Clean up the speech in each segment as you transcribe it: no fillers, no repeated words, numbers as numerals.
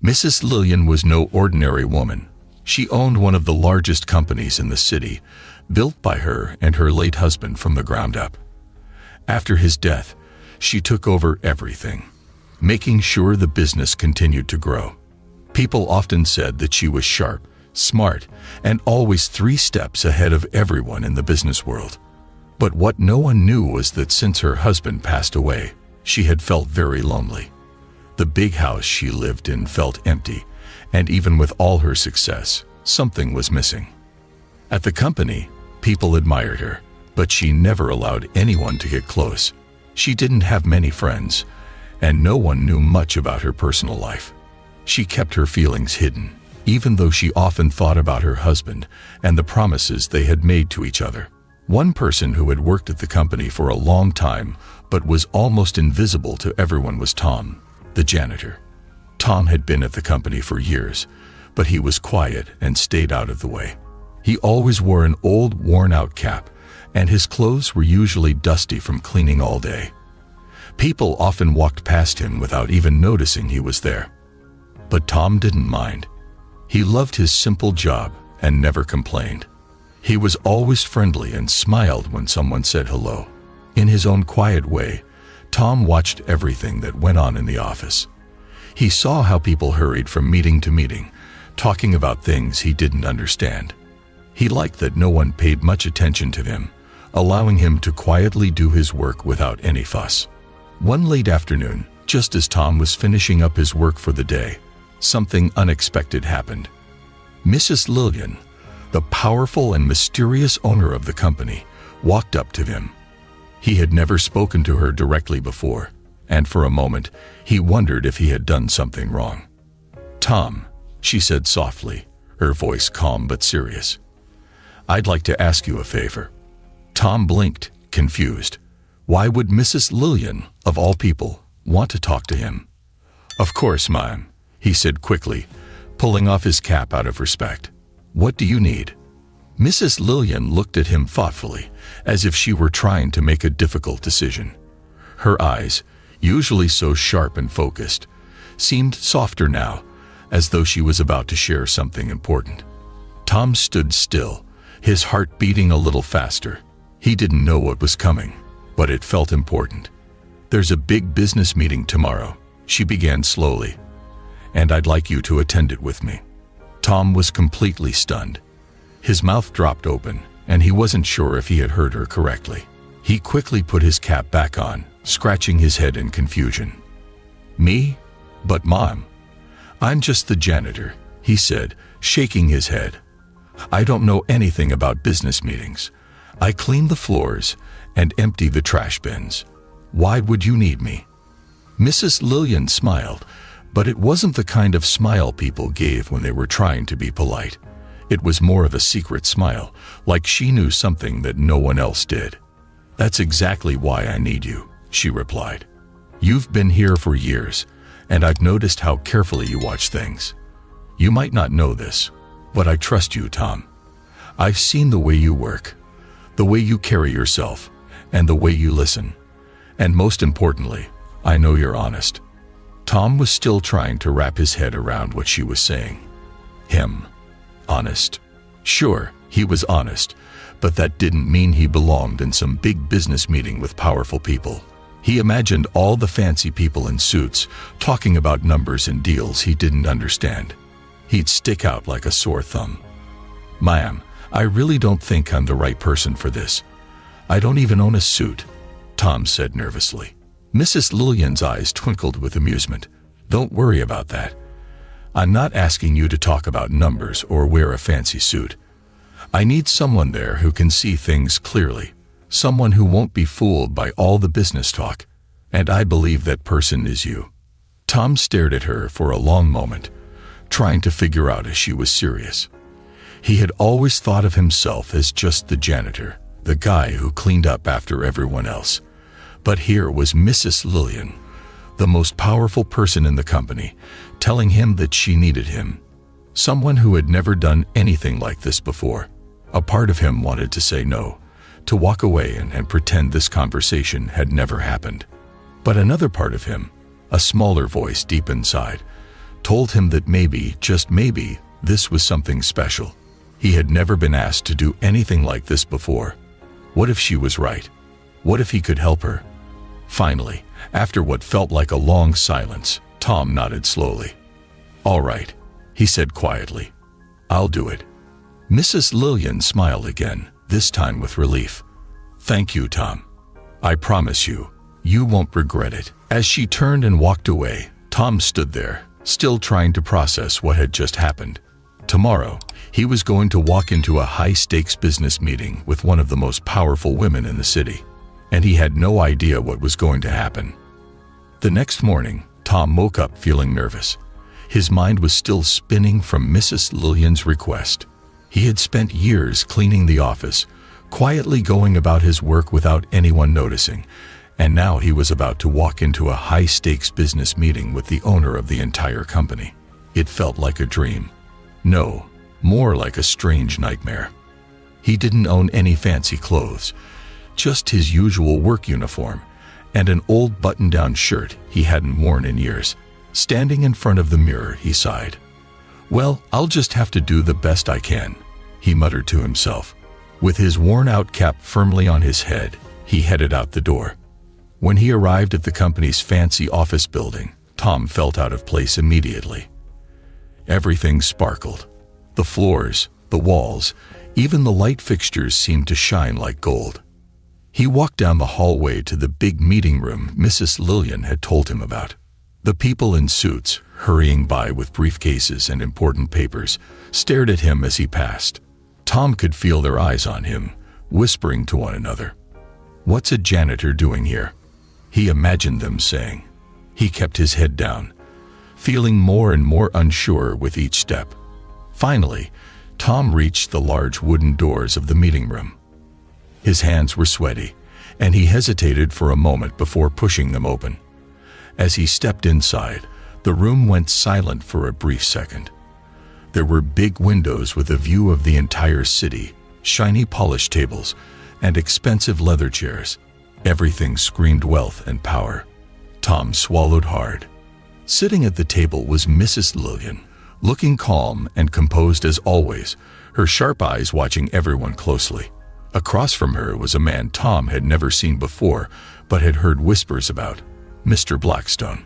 Mrs. Lillian was no ordinary woman. She owned one of the largest companies in the city, built by her and her late husband from the ground up. After his death, she took over everything, making sure the business continued to grow. People often said that she was sharp, smart, and always 3 steps ahead of everyone in the business world. But what no one knew was that since her husband passed away, she had felt very lonely. The big house she lived in felt empty, and even with all her success, something was missing. At the company, people admired her, but she never allowed anyone to get close. She didn't have many friends, and no one knew much about her personal life. She kept her feelings hidden, even though she often thought about her husband and the promises they had made to each other. One person who had worked at the company for a long time but was almost invisible to everyone was Tom, the janitor. Tom had been at the company for years, but he was quiet and stayed out of the way. He always wore an old, worn-out cap, and his clothes were usually dusty from cleaning all day. People often walked past him without even noticing he was there. But Tom didn't mind. He loved his simple job and never complained. He was always friendly and smiled when someone said hello. In his own quiet way, Tom watched everything that went on in the office. He saw how people hurried from meeting to meeting, talking about things he didn't understand. He liked that no one paid much attention to him, allowing him to quietly do his work without any fuss. One late afternoon, just as Tom was finishing up his work for the day, something unexpected happened. Mrs. Lillian, the powerful and mysterious owner of the company, walked up to him. He had never spoken to her directly before, and for a moment, he wondered if he had done something wrong. "Tom," she said softly, her voice calm but serious. "I'd like to ask you a favor." Tom blinked, confused. Why would Mrs. Lillian, of all people, want to talk to him? "Of course, ma'am," he said quickly, pulling off his cap out of respect. "What do you need?" Mrs. Lillian looked at him thoughtfully, as if she were trying to make a difficult decision. Her eyes, usually so sharp and focused, seemed softer now, as though she was about to share something important. Tom stood still, his heart beating a little faster. He didn't know what was coming, but it felt important. "There's a big business meeting tomorrow," she began slowly, "and I'd like you to attend it with me." Tom was completely stunned. His mouth dropped open, and he wasn't sure if he had heard her correctly. He quickly put his cap back on, scratching his head in confusion. "Me? But Mom, I'm just the janitor," he said, shaking his head. "I don't know anything about business meetings. I clean the floors and empty the trash bins. Why would you need me?" Mrs. Lillian smiled, but it wasn't the kind of smile people gave when they were trying to be polite. It was more of a secret smile, like she knew something that no one else did. "That's exactly why I need you," she replied. "You've been here for years, and I've noticed how carefully you watch things. You might not know this, but I trust you, Tom. I've seen the way you work, the way you carry yourself, and the way you listen. And most importantly, I know you're honest." Tom was still trying to wrap his head around what she was saying. Him. Honest. Sure, he was honest, but that didn't mean he belonged in some big business meeting with powerful people. He imagined all the fancy people in suits talking about numbers and deals he didn't understand. He'd stick out like a sore thumb. "Ma'am, I really don't think I'm the right person for this. I don't even own a suit," Tom said nervously. Mrs. Lillian's eyes twinkled with amusement. "Don't worry about that. I'm not asking you to talk about numbers or wear a fancy suit. I need someone there who can see things clearly, someone who won't be fooled by all the business talk, and I believe that person is you." Tom stared at her for a long moment, trying to figure out if she was serious. He had always thought of himself as just the janitor, the guy who cleaned up after everyone else. But here was Mrs. Lillian, the most powerful person in the company, telling him that she needed him. Someone who had never done anything like this before. A part of him wanted to say no, to walk away and pretend this conversation had never happened. But another part of him, a smaller voice deep inside, told him that maybe, just maybe, this was something special. He had never been asked to do anything like this before. What if she was right? What if he could help her? Finally, after what felt like a long silence, Tom nodded slowly. "All right," he said quietly. "I'll do it." Mrs. Lillian smiled again, this time with relief. "Thank you, Tom. I promise you, you won't regret it." As she turned and walked away, Tom stood there, still trying to process what had just happened. Tomorrow, he was going to walk into a high-stakes business meeting with one of the most powerful women in the city, and he had no idea what was going to happen. The next morning, Tom woke up feeling nervous. His mind was still spinning from Mrs. Lillian's request. He had spent years cleaning the office, quietly going about his work without anyone noticing, and now he was about to walk into a high-stakes business meeting with the owner of the entire company. It felt like a dream. No, more like a strange nightmare. He didn't own any fancy clothes, just his usual work uniform and an old button-down shirt he hadn't worn in years. Standing in front of the mirror, he sighed. "Well, I'll just have to do the best I can," he muttered to himself. With his worn-out cap firmly on his head, he headed out the door. When he arrived at the company's fancy office building, Tom felt out of place immediately. Everything sparkled. The floors, the walls, even the light fixtures seemed to shine like gold. He walked down the hallway to the big meeting room Mrs. Lillian had told him about. The people in suits, hurrying by with briefcases and important papers, stared at him as he passed. Tom could feel their eyes on him, whispering to one another. "What's a janitor doing here?" he imagined them saying. He kept his head down, feeling more and more unsure with each step. Finally, Tom reached the large wooden doors of the meeting room. His hands were sweaty, and he hesitated for a moment before pushing them open. As he stepped inside, the room went silent for a brief second. There were big windows with a view of the entire city, shiny polished tables, and expensive leather chairs. Everything screamed wealth and power. Tom swallowed hard. Sitting at the table was Mrs. Lillian, looking calm and composed as always, her sharp eyes watching everyone closely. Across from her was a man Tom had never seen before, but had heard whispers about, Mr. Blackstone.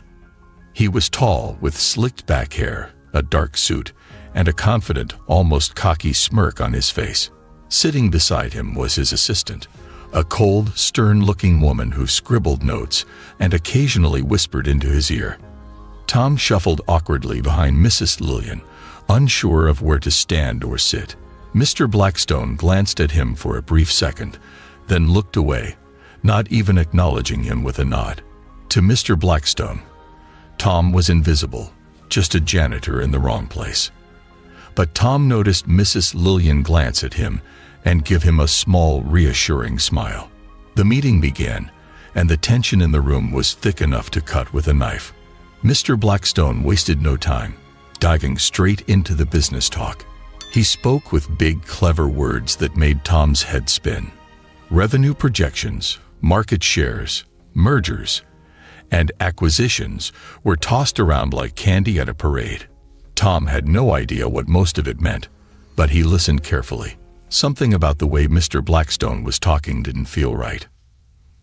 He was tall, with slicked back hair, a dark suit, and a confident, almost cocky smirk on his face. Sitting beside him was his assistant, a cold, stern-looking woman who scribbled notes and occasionally whispered into his ear. Tom shuffled awkwardly behind Mrs. Lillian, unsure of where to stand or sit. Mr. Blackstone glanced at him for a brief second, then looked away, not even acknowledging him with a nod. To Mr. Blackstone, Tom was invisible, just a janitor in the wrong place. But Tom noticed Mrs. Lillian glance at him and give him a small, reassuring smile. The meeting began, and the tension in the room was thick enough to cut with a knife. Mr. Blackstone wasted no time, diving straight into the business talk. He spoke with big, clever words that made Tom's head spin. Revenue projections, market shares, mergers, and acquisitions were tossed around like candy at a parade. Tom had no idea what most of it meant, but he listened carefully. Something about the way Mr. Blackstone was talking didn't feel right.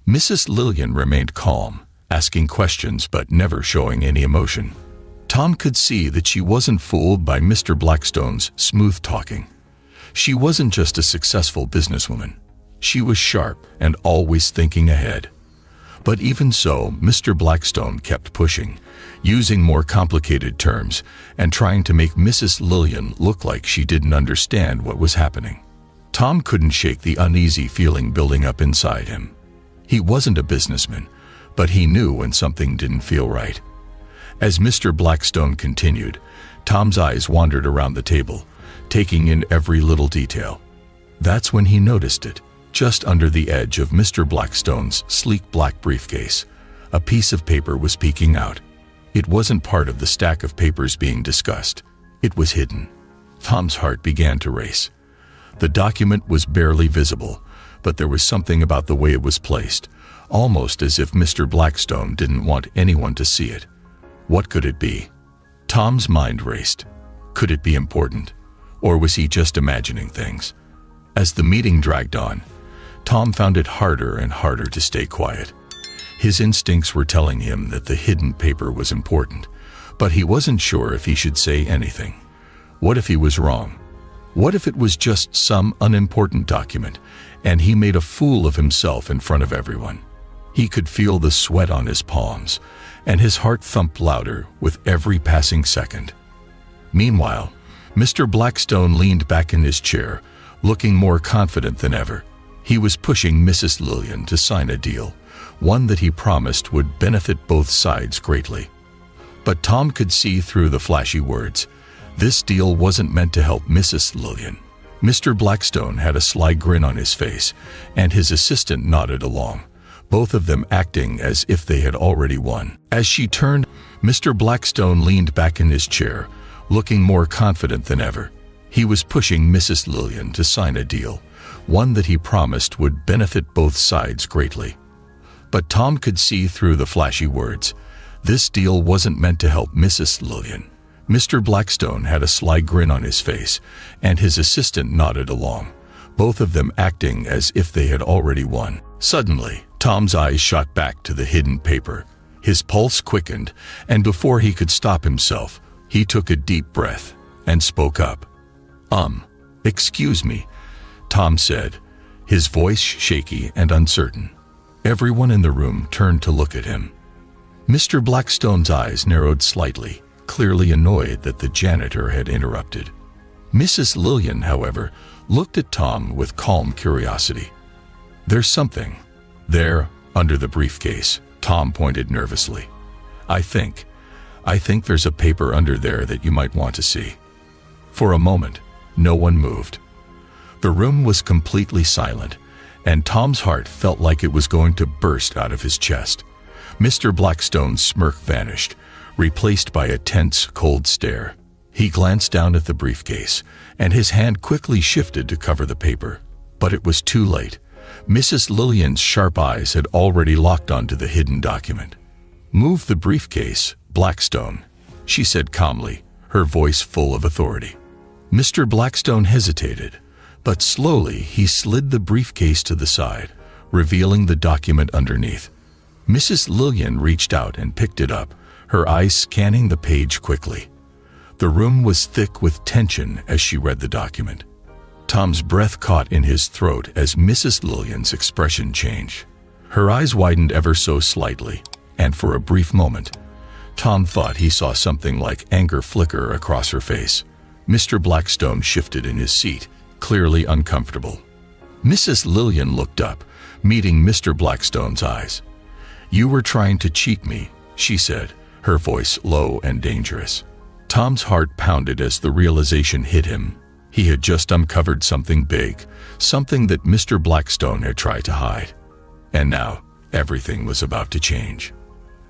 Mrs. Lillian remained calm, asking questions but never showing any emotion. Tom could see that she wasn't fooled by Mr. Blackstone's smooth talking. She wasn't just a successful businesswoman. She was sharp and always thinking ahead. But even so, Mr. Blackstone kept pushing, using more complicated terms and trying to make Mrs. Lillian look like she didn't understand what was happening. Tom couldn't shake the uneasy feeling building up inside him. He wasn't a businessman, but he knew when something didn't feel right. As Mr. Blackstone continued, Tom's eyes wandered around the table, taking in every little detail. That's when he noticed it. Just under the edge of Mr. Blackstone's sleek black briefcase, a piece of paper was peeking out. It wasn't part of the stack of papers being discussed. It was hidden. Tom's heart began to race. The document was barely visible, but there was something about the way it was placed, almost as if Mr. Blackstone didn't want anyone to see it. What could it be? Tom's mind raced. Could it be important? Or was he just imagining things? As the meeting dragged on, Tom found it harder and harder to stay quiet. His instincts were telling him that the hidden paper was important, but he wasn't sure if he should say anything. What if he was wrong? What if it was just some unimportant document, and he made a fool of himself in front of everyone? He could feel the sweat on his palms, and his heart thumped louder with every passing second. Meanwhile, Mr. Blackstone leaned back in his chair, looking more confident than ever. He was pushing Mrs. Lillian to sign a deal, one that he promised would benefit both sides greatly. But Tom could see through the flashy words. This deal wasn't meant to help Mrs. Lillian. Mr. Blackstone had a sly grin on his face, and his assistant nodded along, both of them acting as if they had already won. As she turned, Mr. Blackstone leaned back in his chair, looking more confident than ever. He was pushing Mrs. Lillian to sign a deal, one that he promised would benefit both sides greatly. But Tom could see through the flashy words. This deal wasn't meant to help Mrs. Lillian. Mr. Blackstone had a sly grin on his face, and his assistant nodded along, both of them acting as if they had already won. Suddenly, Tom's eyes shot back to the hidden paper. His pulse quickened, and before he could stop himself, he took a deep breath and spoke up. Excuse me, Tom said, his voice shaky and uncertain. Everyone in the room turned to look at him. Mr. Blackstone's eyes narrowed slightly, clearly annoyed that the janitor had interrupted. Mrs. Lillian, however, looked at Tom with calm curiosity. There's something. There, under the briefcase, Tom pointed nervously. I think there's a paper under there that you might want to see. For a moment, no one moved. The room was completely silent, and Tom's heart felt like it was going to burst out of his chest. Mr. Blackstone's smirk vanished, replaced by a tense, cold stare. He glanced down at the briefcase, and his hand quickly shifted to cover the paper. But it was too late. Mrs. Lillian's sharp eyes had already locked onto the hidden document. Move the briefcase, Blackstone, she said calmly, her voice full of authority. Mr. Blackstone hesitated, but slowly he slid the briefcase to the side, revealing the document underneath. Mrs. Lillian reached out and picked it up, her eyes scanning the page quickly. The room was thick with tension as she read the document. Tom's breath caught in his throat as Mrs. Lillian's expression changed. Her eyes widened ever so slightly, and for a brief moment, Tom thought he saw something like anger flicker across her face. Mr. Blackstone shifted in his seat, clearly uncomfortable. Mrs. Lillian looked up, meeting Mr. Blackstone's eyes. You were trying to cheat me, she said, her voice low and dangerous. Tom's heart pounded as the realization hit him. He had just uncovered something big, something that Mr. Blackstone had tried to hide. And now, everything was about to change.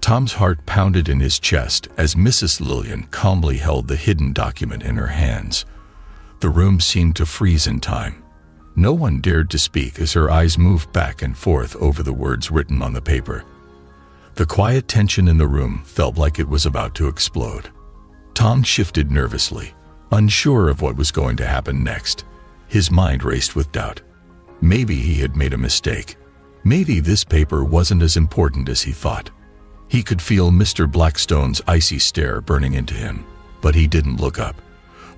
Tom's heart pounded in his chest as Mrs. Lillian calmly held the hidden document in her hands. The room seemed to freeze in time. No one dared to speak as her eyes moved back and forth over the words written on the paper. The quiet tension in the room felt like it was about to explode. Tom shifted nervously, unsure of what was going to happen next. His mind raced with doubt. Maybe he had made a mistake. Maybe this paper wasn't as important as he thought. He could feel Mr. Blackstone's icy stare burning into him, but he didn't look up.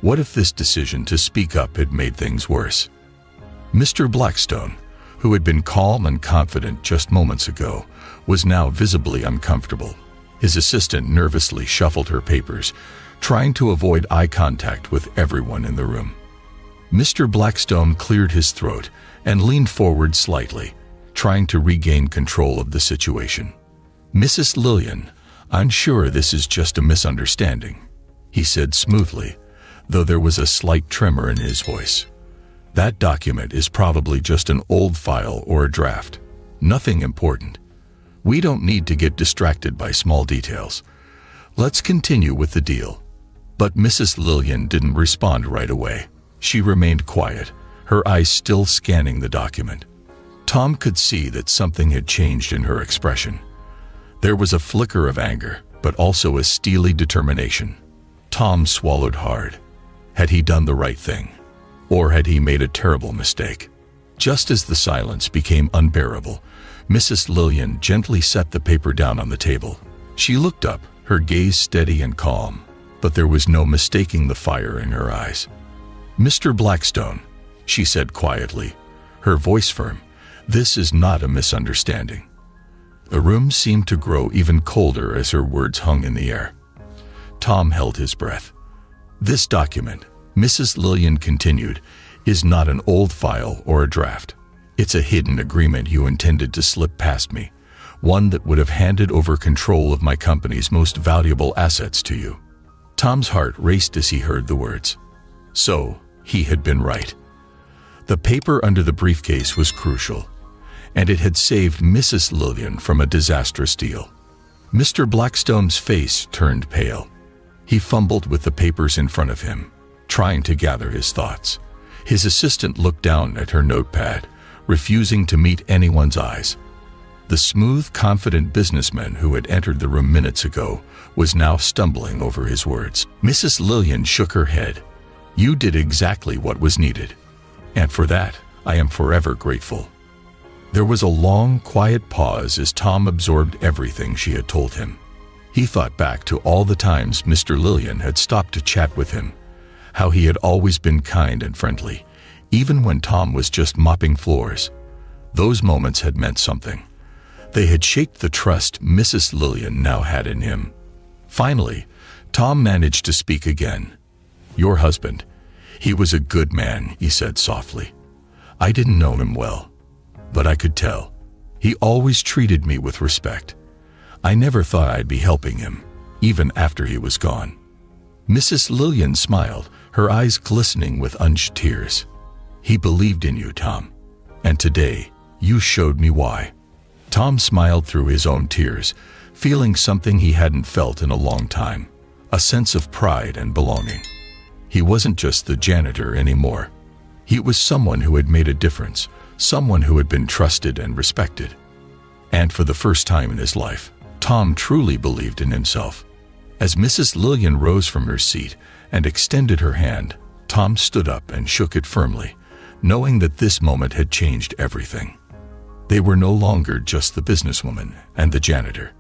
What if this decision to speak up had made things worse? Mr. Blackstone, who had been calm and confident just moments ago, was now visibly uncomfortable. His assistant nervously shuffled her papers, trying to avoid eye contact with everyone in the room. Mr. Blackstone cleared his throat and leaned forward slightly, trying to regain control of the situation. Mrs. Lillian, I'm sure this is just a misunderstanding, he said smoothly, though there was a slight tremor in his voice. That document is probably just an old file or a draft. Nothing important. We don't need to get distracted by small details. Let's continue with the deal. But Mrs. Lillian didn't respond right away. She remained quiet, her eyes still scanning the document. Tom could see that something had changed in her expression. There was a flicker of anger, but also a steely determination. Tom swallowed hard. Had he done the right thing? Or had he made a terrible mistake? Just as the silence became unbearable, Mrs. Lillian gently set the paper down on the table. She looked up, her gaze steady and calm, but there was no mistaking the fire in her eyes. "Mr. Blackstone," she said quietly, her voice firm, "this is not a misunderstanding." The room seemed to grow even colder as her words hung in the air. Tom held his breath. "This document," Mrs. Lillian continued, "is not an old file or a draft. It's a hidden agreement you intended to slip past me, one that would have handed over control of my company's most valuable assets to you." Tom's heart raced as he heard the words. So, he had been right. The paper under the briefcase was crucial, and it had saved Mrs. Lillian from a disastrous deal. Mr. Blackstone's face turned pale. He fumbled with the papers in front of him, trying to gather his thoughts. His assistant looked down at her notepad, refusing to meet anyone's eyes. The smooth, confident businessman who had entered the room minutes ago was now stumbling over his words. Mrs. Lillian shook her head. "You did exactly what was needed, and for that, I am forever grateful." There was a long, quiet pause as Tom absorbed everything she had told him. He thought back to all the times Mr. Lillian had stopped to chat with him, how he had always been kind and friendly, even when Tom was just mopping floors. Those moments had meant something. They had shaped the trust Mrs. Lillian now had in him. Finally, Tom managed to speak again. "Your husband, he was a good man," he said softly. "I didn't know him well, but I could tell. He always treated me with respect. I never thought I'd be helping him, even after he was gone." Mrs. Lillian smiled, her eyes glistening with unshed tears. "He believed in you, Tom, and today you showed me why." Tom smiled through his own tears, feeling something he hadn't felt in a long time, a sense of pride and belonging. He wasn't just the janitor anymore. He was someone who had made a difference, someone who had been trusted and respected. And for the first time in his life, Tom truly believed in himself. As Mrs. Lillian rose from her seat and extended her hand, Tom stood up and shook it firmly, knowing that this moment had changed everything. They were no longer just the businesswoman and the janitor.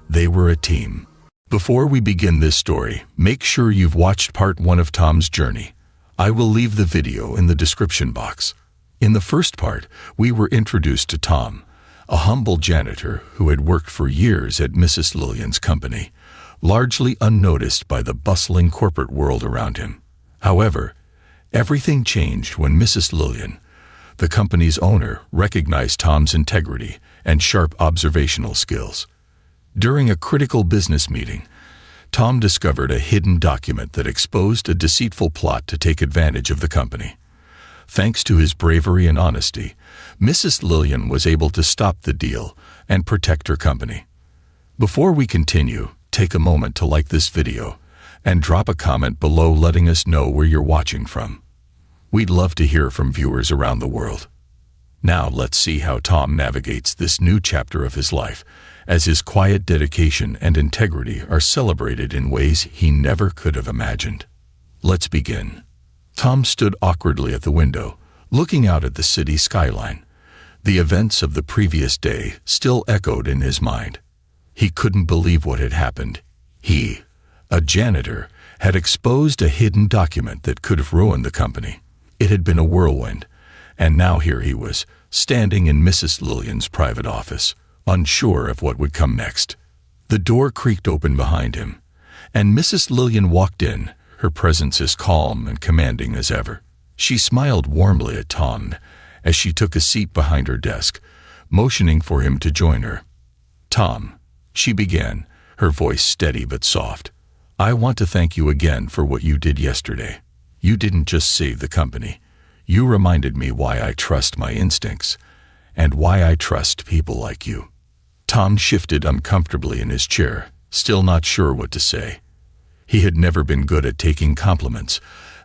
They were a team. Before we begin this story, make sure you've watched part 1 of Tom's journey. I will leave the video in the description box. In the first part, we were introduced to Tom, a humble janitor who had worked for years at Mrs. Lillian's company, largely unnoticed by the bustling corporate world around him. However, everything changed when Mrs. Lillian, the company's owner, recognized Tom's integrity and sharp observational skills. During a critical business meeting, Tom discovered a hidden document that exposed a deceitful plot to take advantage of the company. Thanks to his bravery and honesty, Mrs. Lillian was able to stop the deal and protect her company. Before we continue, take a moment to like this video and drop a comment below letting us know where you're watching from. We'd love to hear from viewers around the world. Now let's see how Tom navigates this new chapter of his life, as his quiet dedication and integrity are celebrated in ways he never could have imagined. Let's begin. Tom stood awkwardly at the window, looking out at the city skyline. The events of the previous day still echoed in his mind. He couldn't believe what had happened. He, a janitor, had exposed a hidden document that could have ruined the company. It had been a whirlwind, and now here he was, standing in Mrs. Lillian's private office, unsure of what would come next. The door creaked open behind him, and Mrs. Lillian walked in, her presence as calm and commanding as ever. She smiled warmly at Tom as she took a seat behind her desk, motioning for him to join her. "Tom," she began, her voice steady but soft, "I want to thank you again for what you did yesterday. You didn't just save the company. You reminded me why I trust my instincts, and why I trust people like you." Tom shifted uncomfortably in his chair, still not sure what to say. He had never been good at taking compliments,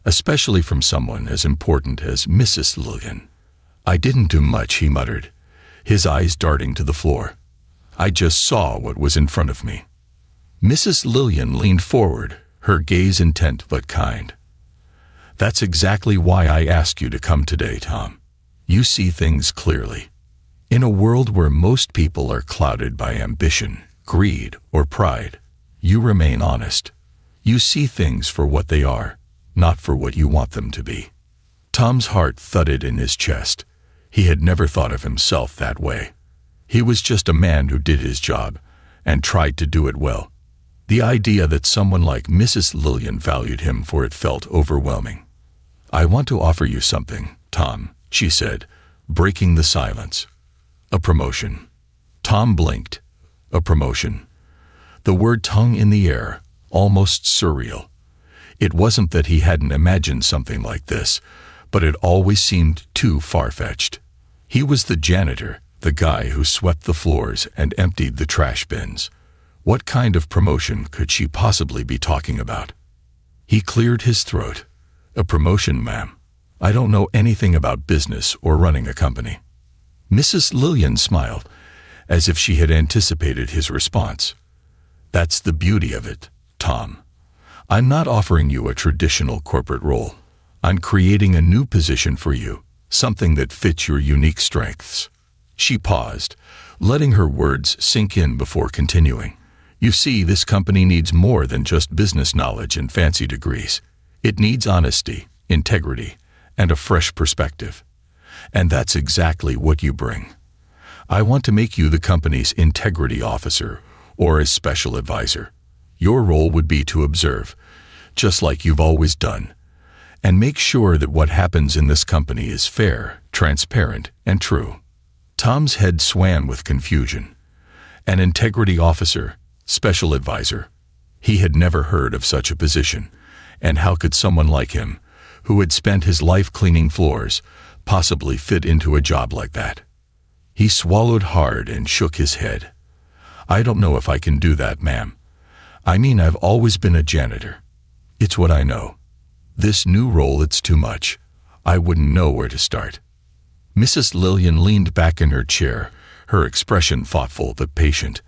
especially from someone as important as Mrs. Lillian. "I didn't do much," he muttered, his eyes darting to the floor. "I just saw what was in front of me." Mrs. Lillian leaned forward, her gaze intent but kind. "That's exactly why I asked you to come today, Tom. You see things clearly. In a world where most people are clouded by ambition, greed, or pride, you remain honest. You see things for what they are, not for what you want them to be." Tom's heart thudded in his chest. He had never thought of himself that way. He was just a man who did his job, and tried to do it well. The idea that someone like Mrs. Lillian valued him for it felt overwhelming. "I want to offer you something, Tom," she said, breaking the silence. "A promotion." Tom blinked. A promotion. The word hung in the air, almost surreal. It wasn't that he hadn't imagined something like this, but it always seemed too far-fetched. He was the janitor, the guy who swept the floors and emptied the trash bins. What kind of promotion could she possibly be talking about? He cleared his throat. "A promotion, ma'am. I don't know anything about business or running a company." Mrs. Lillian smiled, as if she had anticipated his response. "That's the beauty of it, Tom. I'm not offering you a traditional corporate role. I'm creating a new position for you, something that fits your unique strengths." She paused, letting her words sink in before continuing. "You see, this company needs more than just business knowledge and fancy degrees. It needs honesty, integrity, and a fresh perspective. And that's exactly what you bring. I want to make you the company's integrity officer or a special advisor. Your role would be to observe, just like you've always done, and make sure that what happens in this company is fair, transparent, and true." Tom's head swam with confusion. An integrity officer, special advisor. He had never heard of such a position, and how could someone like him, who had spent his life cleaning floors, possibly fit into a job like that? He swallowed hard and shook his head. "I don't know if I can do that, ma'am. I mean, I've always been a janitor. It's what I know. This new role, it's too much. I wouldn't know where to start." Mrs. Lillian leaned back in her chair, her expression thoughtful but patient.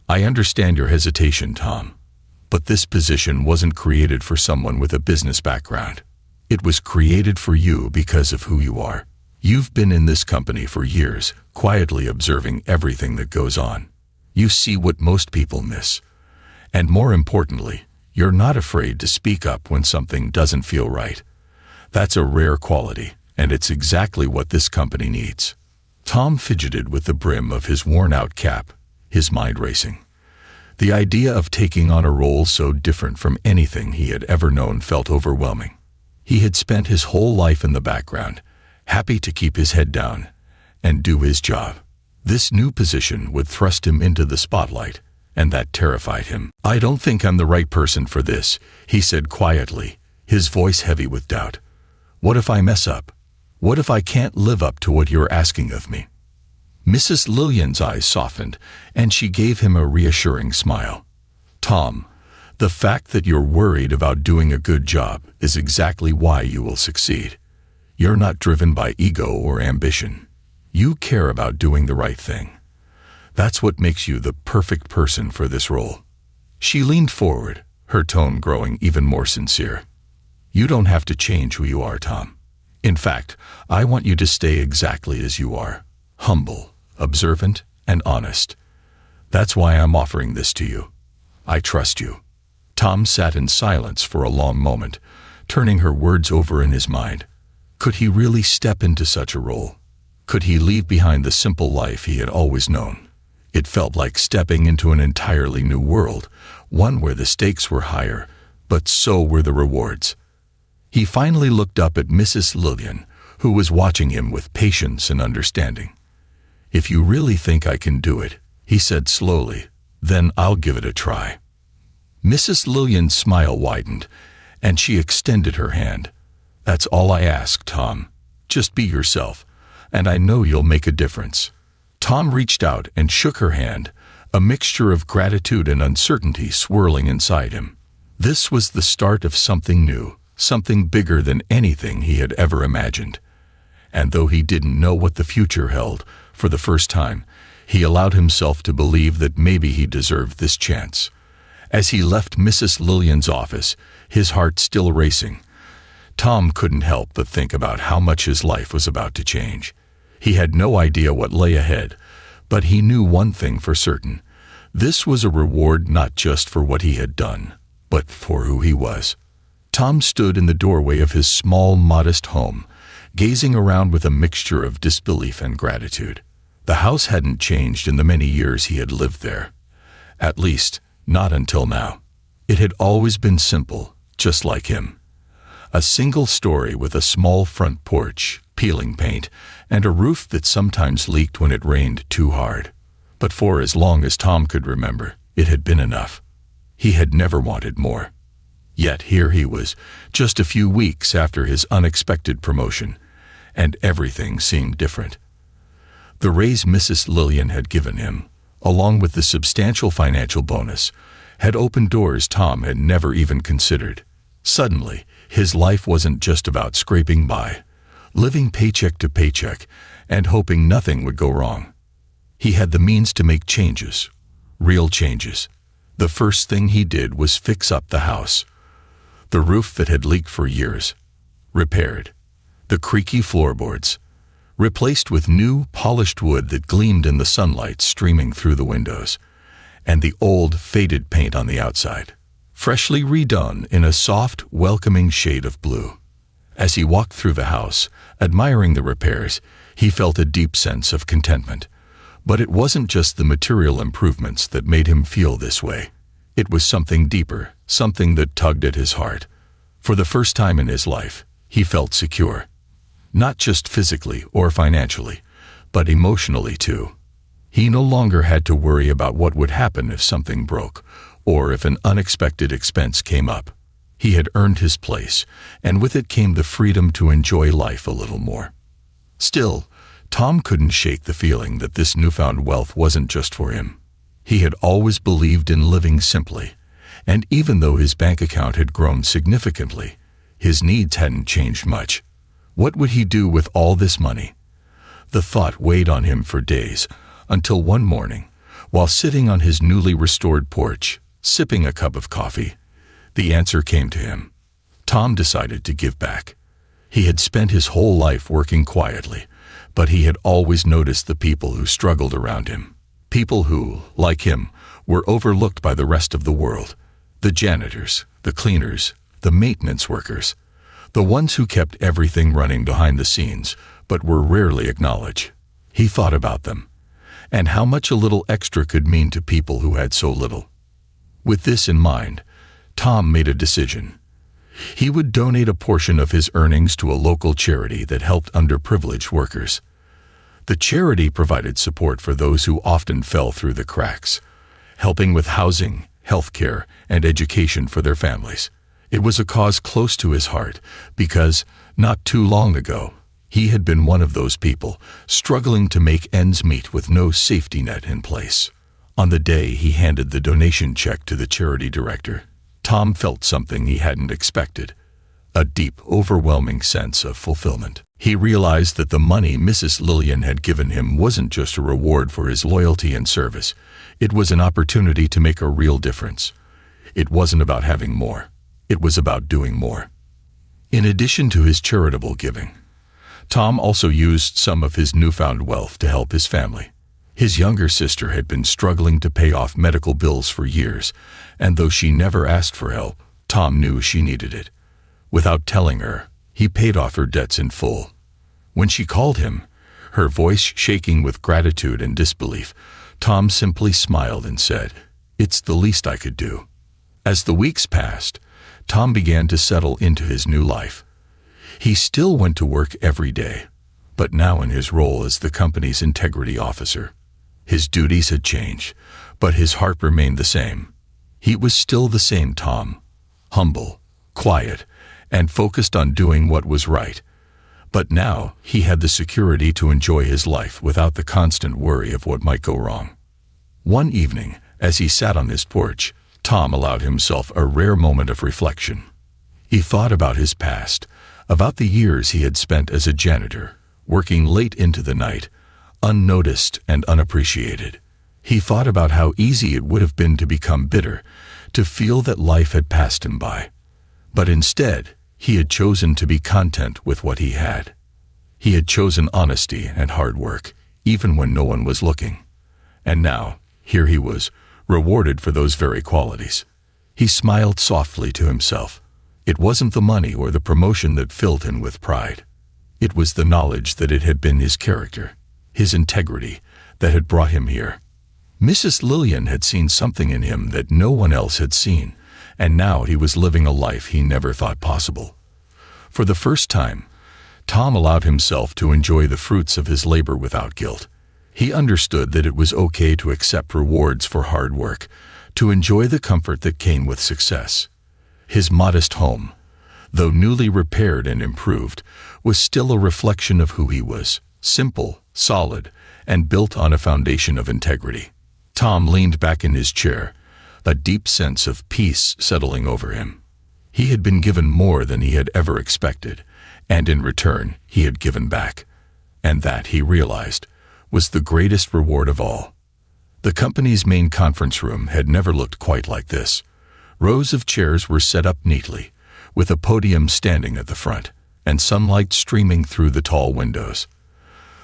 "I understand your hesitation, Tom, but this position wasn't created for someone with a business background. It was created for you because of who you are. You've been in this company for years, quietly observing everything that goes on. You see what most people miss. And more importantly, you're not afraid to speak up when something doesn't feel right. That's a rare quality, and it's exactly what this company needs." Tom fidgeted with the brim of his worn-out cap, his mind racing. The idea of taking on a role so different from anything he had ever known felt overwhelming. He had spent his whole life in the background, happy to keep his head down and do his job. This new position would thrust him into the spotlight, and that terrified him. "I don't think I'm the right person for this," he said quietly, his voice heavy with doubt. "What if I mess up? What if I can't live up to what you're asking of me?" Mrs. Lillian's eyes softened, and she gave him a reassuring smile. "Tom, the fact that you're worried about doing a good job is exactly why you will succeed. You're not driven by ego or ambition. You care about doing the right thing. That's what makes you the perfect person for this role." She leaned forward, her tone growing even more sincere. "You don't have to change who you are, Tom. In fact, I want you to stay exactly as you are, humble, observant, and honest. That's why I'm offering this to you. I trust you." Tom sat in silence for a long moment, turning her words over in his mind. Could he really step into such a role? Could he leave behind the simple life he had always known? It felt like stepping into an entirely new world, one where the stakes were higher, but so were the rewards. He finally looked up at Mrs. Lillian, who was watching him with patience and understanding. "If you really think I can do it," he said slowly, "then I'll give it a try." Mrs. Lillian's smile widened, and she extended her hand. "That's all I ask, Tom. Just be yourself, and I know you'll make a difference." Tom reached out and shook her hand, a mixture of gratitude and uncertainty swirling inside him. This was the start of something new, something bigger than anything he had ever imagined. And though he didn't know what the future held, for the first time, he allowed himself to believe that maybe he deserved this chance. As he left Mrs. Lillian's office, his heart still racing, Tom couldn't help but think about how much his life was about to change. He had no idea what lay ahead, but he knew one thing for certain. This was a reward not just for what he had done, but for who he was. Tom stood in the doorway of his small, modest home, gazing around with a mixture of disbelief and gratitude. The house hadn't changed in the many years he had lived there. At least, not until now. It had always been simple, just like him. A single story with a small front porch, peeling paint, and a roof that sometimes leaked when it rained too hard. But for as long as Tom could remember, it had been enough. He had never wanted more. Yet here he was, just a few weeks after his unexpected promotion, and everything seemed different. The raise Mrs. Lillian had given him, along with the substantial financial bonus, had opened doors Tom had never even considered. Suddenly, his life wasn't just about scraping by, living paycheck to paycheck, and hoping nothing would go wrong. He had the means to make changes, real changes. The first thing he did was fix up the house. The roof that had leaked for years, repaired. The creaky floorboards, replaced with new, polished wood that gleamed in the sunlight streaming through the windows, and the old, faded paint on the outside, freshly redone in a soft, welcoming shade of blue. As he walked through the house, admiring the repairs, he felt a deep sense of contentment. But it wasn't just the material improvements that made him feel this way. It was something deeper, something that tugged at his heart. For the first time in his life, he felt secure. Not just physically or financially, but emotionally too. He no longer had to worry about what would happen if something broke, or if an unexpected expense came up. He had earned his place, and with it came the freedom to enjoy life a little more. Still, Tom couldn't shake the feeling that this newfound wealth wasn't just for him. He had always believed in living simply, and even though his bank account had grown significantly, his needs hadn't changed much. What would he do with all this money? The thought weighed on him for days, until one morning, while sitting on his newly restored porch, sipping a cup of coffee, the answer came to him. Tom decided to give back. He had spent his whole life working quietly, but he had always noticed the people who struggled around him. People who, like him, were overlooked by the rest of the world. The janitors, the cleaners, the maintenance workers. The ones who kept everything running behind the scenes, but were rarely acknowledged. He thought about them, and how much a little extra could mean to people who had so little. With this in mind, Tom made a decision. He would donate a portion of his earnings to a local charity that helped underprivileged workers. The charity provided support for those who often fell through the cracks, helping with housing, health care, and education for their families. It was a cause close to his heart because, not too long ago, he had been one of those people struggling to make ends meet with no safety net in place. On the day he handed the donation check to the charity director, Tom felt something he hadn't expected, a deep, overwhelming sense of fulfillment. He realized that the money Mrs. Lillian had given him wasn't just a reward for his loyalty and service. It was an opportunity to make a real difference. It wasn't about having more. It was about doing more. In addition to his charitable giving, Tom also used some of his newfound wealth to help his family. His younger sister had been struggling to pay off medical bills for years, and though she never asked for help, Tom knew she needed it. Without telling her, he paid off her debts in full. When she called him, her voice shaking with gratitude and disbelief, Tom simply smiled and said, "It's the least I could do." As the weeks passed, Tom began to settle into his new life. He still went to work every day, but now in his role as the company's integrity officer. His duties had changed, but his heart remained the same. He was still the same Tom, humble, quiet, and focused on doing what was right. But now he had the security to enjoy his life without the constant worry of what might go wrong. One evening, as he sat on his porch, Tom allowed himself a rare moment of reflection. He thought about his past, about the years he had spent as a janitor, working late into the night, unnoticed and unappreciated. He thought about how easy it would have been to become bitter, to feel that life had passed him by. But instead, he had chosen to be content with what he had. He had chosen honesty and hard work, even when no one was looking. And now, here he was, rewarded for those very qualities. He smiled softly to himself. It wasn't the money or the promotion that filled him with pride. It was the knowledge that it had been his character, his integrity, that had brought him here. Mrs. Lillian had seen something in him that no one else had seen, and now he was living a life he never thought possible. For the first time, Tom allowed himself to enjoy the fruits of his labor without guilt. He understood that it was okay to accept rewards for hard work, to enjoy the comfort that came with success. His modest home, though newly repaired and improved, was still a reflection of who he was, simple, solid, and built on a foundation of integrity. Tom leaned back in his chair, a deep sense of peace settling over him. He had been given more than he had ever expected, and in return he had given back. And that, he realized, was the greatest reward of all. The company's main conference room had never looked quite like this. Rows of chairs were set up neatly, with a podium standing at the front, and sunlight streaming through the tall windows.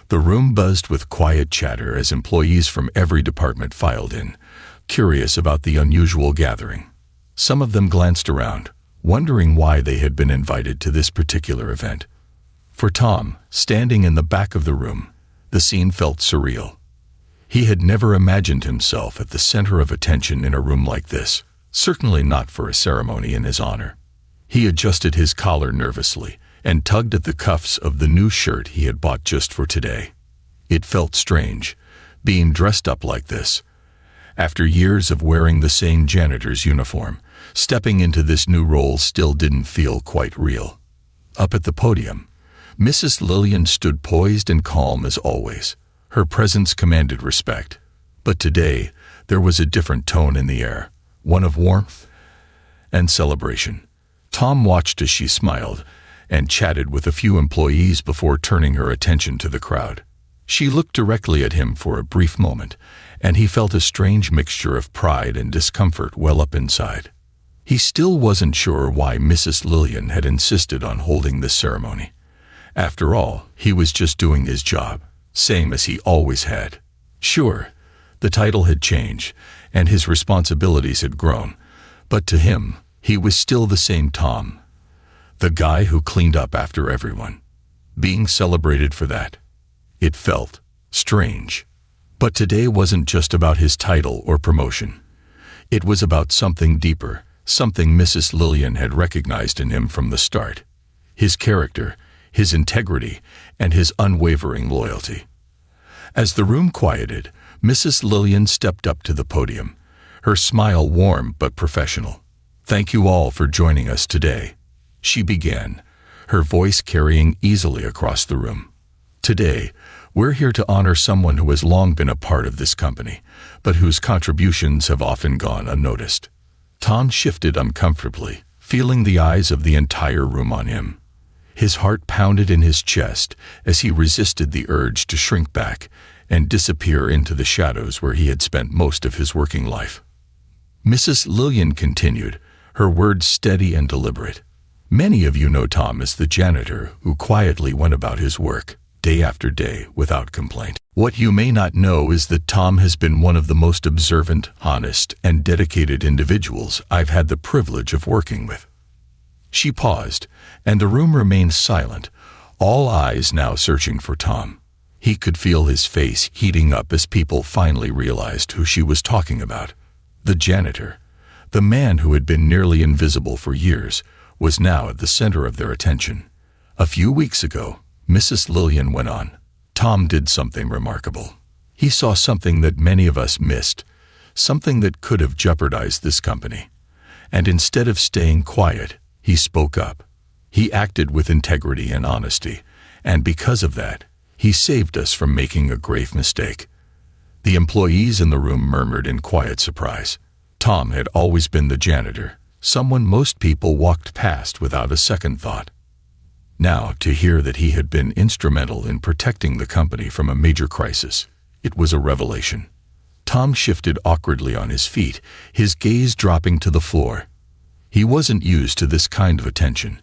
The room buzzed with quiet chatter as employees from every department filed in, curious about the unusual gathering. Some of them glanced around, wondering why they had been invited to this particular event. For Tom, standing in the back of the room, the scene felt surreal. He had never imagined himself at the center of attention in a room like this, certainly not for a ceremony in his honor. He adjusted his collar nervously and tugged at the cuffs of the new shirt he had bought just for today. It felt strange, being dressed up like this. After years of wearing the same janitor's uniform, stepping into this new role still didn't feel quite real. Up at the podium, Mrs. Lillian stood poised and calm as always. Her presence commanded respect. But today, there was a different tone in the air, one of warmth and celebration. Tom watched as she smiled and chatted with a few employees before turning her attention to the crowd. She looked directly at him for a brief moment, and he felt a strange mixture of pride and discomfort well up inside. He still wasn't sure why Mrs. Lillian had insisted on holding this ceremony. After all, he was just doing his job, same as he always had. Sure, the title had changed, and his responsibilities had grown, but to him, he was still the same Tom, the guy who cleaned up after everyone. Being celebrated for that, it felt strange. But today wasn't just about his title or promotion. It was about something deeper, something Mrs. Lillian had recognized in him from the start. His character, his integrity, and his unwavering loyalty. As the room quieted, Mrs. Lillian stepped up to the podium, her smile warm but professional. "Thank you all for joining us today," she began, her voice carrying easily across the room. "Today, we're here to honor someone who has long been a part of this company, but whose contributions have often gone unnoticed." Tom shifted uncomfortably, feeling the eyes of the entire room on him. His heart pounded in his chest as he resisted the urge to shrink back and disappear into the shadows where he had spent most of his working life. Mrs. Lillian continued, her words steady and deliberate. "Many of you know Tom as the janitor who quietly went about his work, day after day, without complaint. What you may not know is that Tom has been one of the most observant, honest, and dedicated individuals I've had the privilege of working with." She paused, and the room remained silent, all eyes now searching for Tom. He could feel his face heating up as people finally realized who she was talking about. The janitor, the man who had been nearly invisible for years, was now at the center of their attention. "A few weeks ago," Mrs. Lillian went on, "Tom did something remarkable. He saw something that many of us missed, something that could have jeopardized this company. And instead of staying quiet, he spoke up. He acted with integrity and honesty, and because of that, he saved us from making a grave mistake." The employees in the room murmured in quiet surprise. Tom had always been the janitor, someone most people walked past without a second thought. Now, to hear that he had been instrumental in protecting the company from a major crisis, it was a revelation. Tom shifted awkwardly on his feet, his gaze dropping to the floor. He wasn't used to this kind of attention,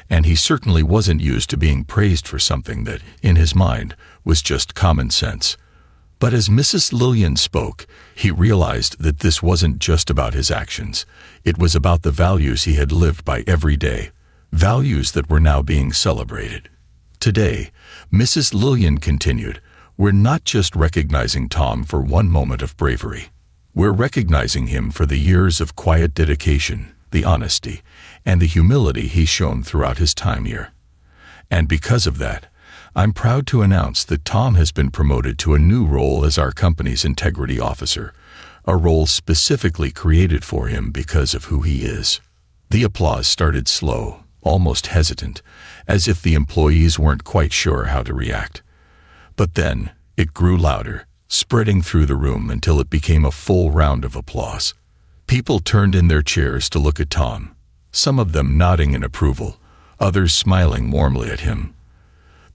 and he certainly wasn't used to being praised for something that, in his mind, was just common sense. But as Mrs. Lillian spoke, he realized that this wasn't just about his actions. It was about the values he had lived by every day, values that were now being celebrated. Today, Mrs. Lillian continued, we're not just recognizing Tom for one moment of bravery. We're recognizing him for the years of quiet dedication, the honesty, and the humility he's shown throughout his time here. And because of that, I'm proud to announce that Tom has been promoted to a new role as our company's integrity officer, a role specifically created for him because of who he is. The applause started slow, almost hesitant, as if the employees weren't quite sure how to react. But then, it grew louder, spreading through the room until it became a full round of applause. People turned in their chairs to look at Tom, some of them nodding in approval, others smiling warmly at him.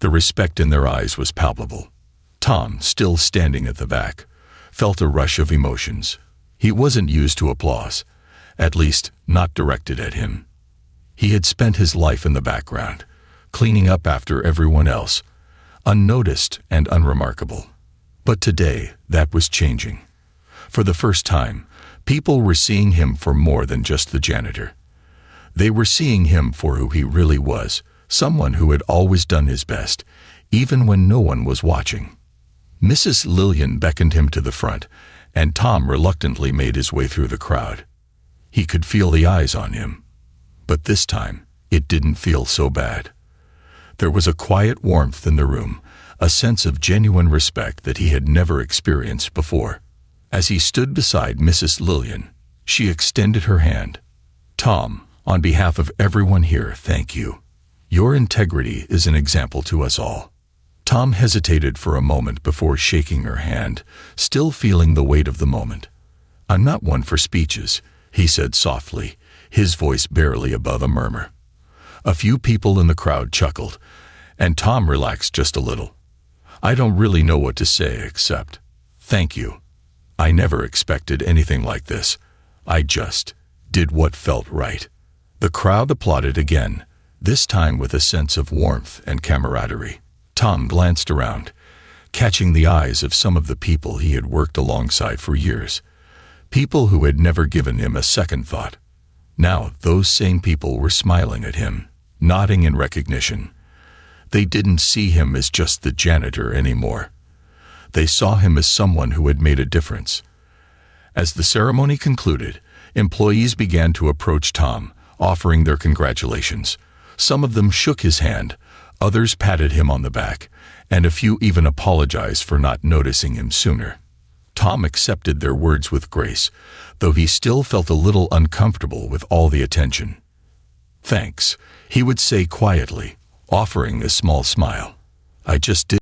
The respect in their eyes was palpable. Tom, still standing at the back, felt a rush of emotions. He wasn't used to applause, at least not directed at him. He had spent his life in the background, cleaning up after everyone else, unnoticed and unremarkable. But today, that was changing. For the first time, people were seeing him for more than just the janitor. They were seeing him for who he really was, someone who had always done his best, even when no one was watching. Mrs. Lillian beckoned him to the front, and Tom reluctantly made his way through the crowd. He could feel the eyes on him. But this time, it didn't feel so bad. There was a quiet warmth in the room, a sense of genuine respect that he had never experienced before. As he stood beside Mrs. Lillian, she extended her hand. Tom, on behalf of everyone here, thank you. Your integrity is an example to us all. Tom hesitated for a moment before shaking her hand, still feeling the weight of the moment. I'm not one for speeches, he said softly, his voice barely above a murmur. A few people in the crowd chuckled, and Tom relaxed just a little. I don't really know what to say except, thank you. I never expected anything like this. I just did what felt right. The crowd applauded again, this time with a sense of warmth and camaraderie. Tom glanced around, catching the eyes of some of the people he had worked alongside for years, people who had never given him a second thought. Now those same people were smiling at him, nodding in recognition. They didn't see him as just the janitor anymore. They saw him as someone who had made a difference. As the ceremony concluded, employees began to approach Tom, offering their congratulations. Some of them shook his hand, others patted him on the back, and a few even apologized for not noticing him sooner. Tom accepted their words with grace, though he still felt a little uncomfortable with all the attention. Thanks, he would say quietly, offering a small smile. I just did